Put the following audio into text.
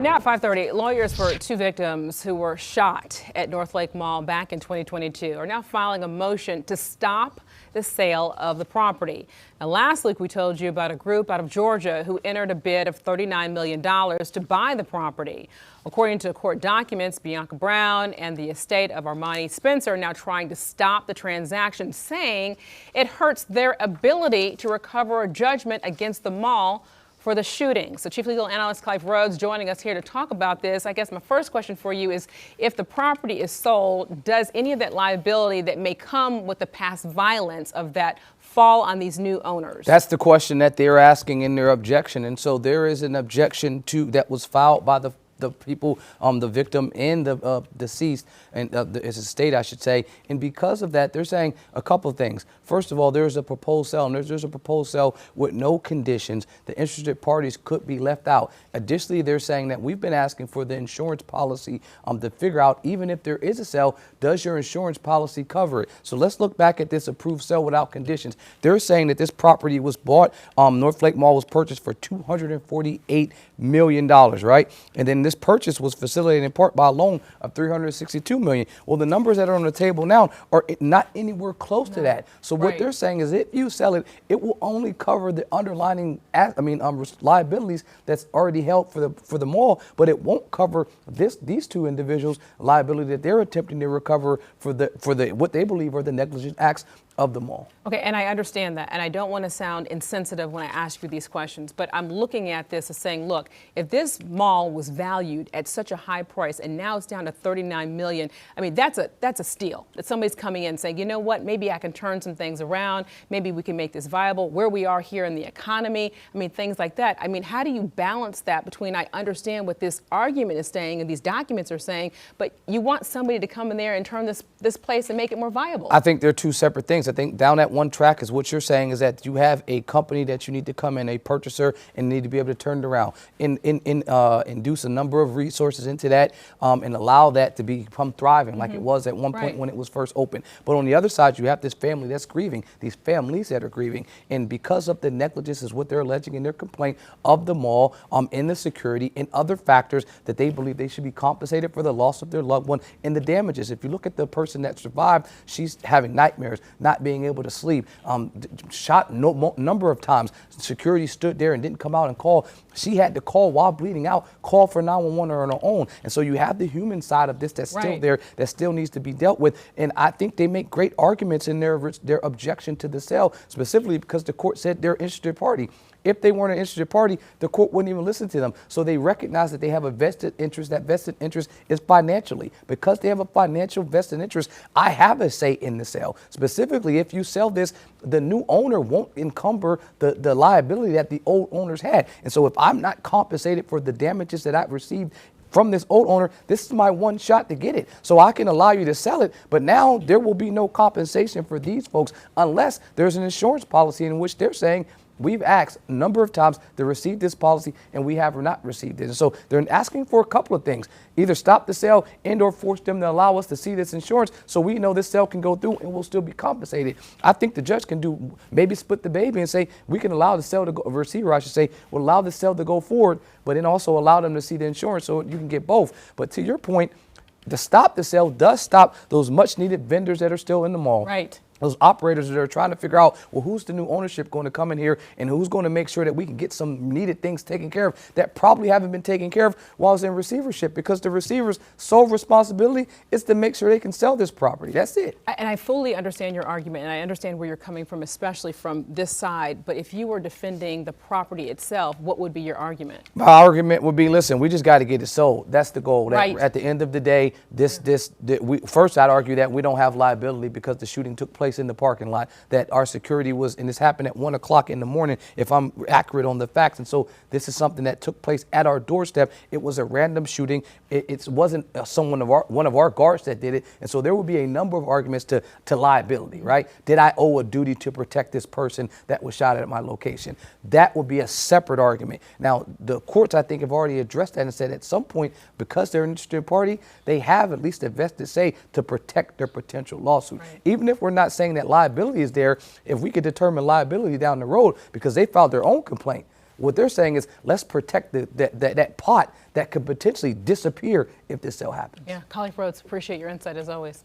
Now at 5:30, lawyers for two victims who were shot at Northlake Mall back in 2022 are now filing a motion to stop the sale of the property. Now, last week we told you about a group out of Georgia who entered a bid of $39 million to buy the property. According to court documents, Bianca Brown and the estate of Armani Spencer are now trying to stop the transaction, saying it hurts their ability to recover a judgment against the mall for the shooting. So Chief Legal Analyst Clive Rhodes joining us here to talk about this. I guess my first question for you is, if the property is sold, does any of that liability that may come with the past violence of that fall on these new owners? That's the question that they're asking in their objection. And so there is an objection that was filed by the people, the victim and the deceased, and his estate, I should say. And because of that, they're saying a couple of things. First of all, there's a proposed sale, and there's a proposed sale with no conditions. The interested parties could be left out. Additionally, they're saying that we've been asking for the insurance policy to figure out, even if there is a sale, does your insurance policy cover it? So let's look back at this approved sale without conditions. They're saying that this property was bought, Northlake Mall was purchased for $248 million, right? And then this purchase was facilitated in part by a loan of $362 million. Well, the numbers that are on the table now are not anywhere close to that. So what they're saying is, if you sell it, it will only cover the underlying, liabilities that's already held for the mall, but it won't cover these two individuals' liability that they're attempting to recover for the what they believe are the negligent acts of the mall. Okay, and I understand that, and I don't want to sound insensitive when I ask you these questions, but I'm looking at this as saying, look, if this mall was valued at such a high price and now it's down to $39 million, I mean, that's a steal. That somebody's coming in saying, you know what, maybe I can turn some things around, maybe we can make this viable, where we are here in the economy, I mean, things like that. I mean, how do you balance that between, I understand what this argument is saying and these documents are saying, but you want somebody to come in there and turn this place and make it more viable? I think they're two separate things. I think down that one track is what you're saying is that you have a company that you need to come in, a purchaser, and need to be able to turn it around, induce a number of resources into that, and allow that to become thriving like it was at one point when it was first opened. But on the other side, you have this family that's grieving, these families that are grieving, and because of the negligence is what they're alleging in their complaint of the mall, in the security and other factors that they believe they should be compensated for the loss of their loved one and the damages. If you look at the person that survived, she's having nightmares, not being able to sleep, shot number of times. Security stood there and didn't come out and call. She had to call while bleeding out, call for 911 on her own. And so you have the human side of this that's still there, that still needs to be dealt with. And I think they make great arguments in their objection to the sale, specifically because the court said they're an interested party. If they weren't an interested party, the court wouldn't even listen to them. So they recognize that they have a vested interest. That vested interest is financially. Because they have a financial vested interest, I have a say in the sale. Specifically, if you sell this, the new owner won't encumber the liability that the old owners had. And so if I'm not compensated for the damages that I've received from this old owner, this is my one shot to get it. So I can allow you to sell it, but now there will be no compensation for these folks unless there's an insurance policy in which they're saying, we've asked a number of times to receive this policy and we have not received it. And so they're asking for a couple of things. Either stop the sale and or force them to allow us to see this insurance so we know this sale can go through and we'll still be compensated. I think the judge can do, maybe split the baby and say, we can allow the sale to go, receiver I should say, will allow the sale to go forward, but then also allow them to see the insurance so you can get both. But to your point, to stop the sale does stop those much needed vendors that are still in the mall. Right. Those operators that are trying to figure out, well, who's the new ownership going to come in here and who's going to make sure that we can get some needed things taken care of that probably haven't been taken care of while it's in receivership, because the receiver's sole responsibility is to make sure they can sell this property. That's it. And I fully understand your argument, and I understand where you're coming from, especially from this side. But if you were defending the property itself, what would be your argument? My argument would be, listen, we just got to get it sold. That's the goal. Right. At the end of the day, first I'd argue that we don't have liability because the shooting took place in the parking lot, that our security was, and this happened at 1 o'clock in the morning, if I'm accurate on the facts. And so this is something that took place at our doorstep. It was a random shooting. It wasn't one of our guards that did it. And so there would be a number of arguments to liability, right? Did I owe a duty to protect this person that was shot at my location? That would be a separate argument. Now, the courts, I think, have already addressed that and said at some point, because they're an interested party, they have at least a vested say to protect their potential lawsuit. Right. Even if we're not saying that liability is there, if we could determine liability down the road because they filed their own complaint, What they're saying is let's protect that pot that could potentially disappear if this sale happens. Yeah, Colleague Rhodes, appreciate your insight as always.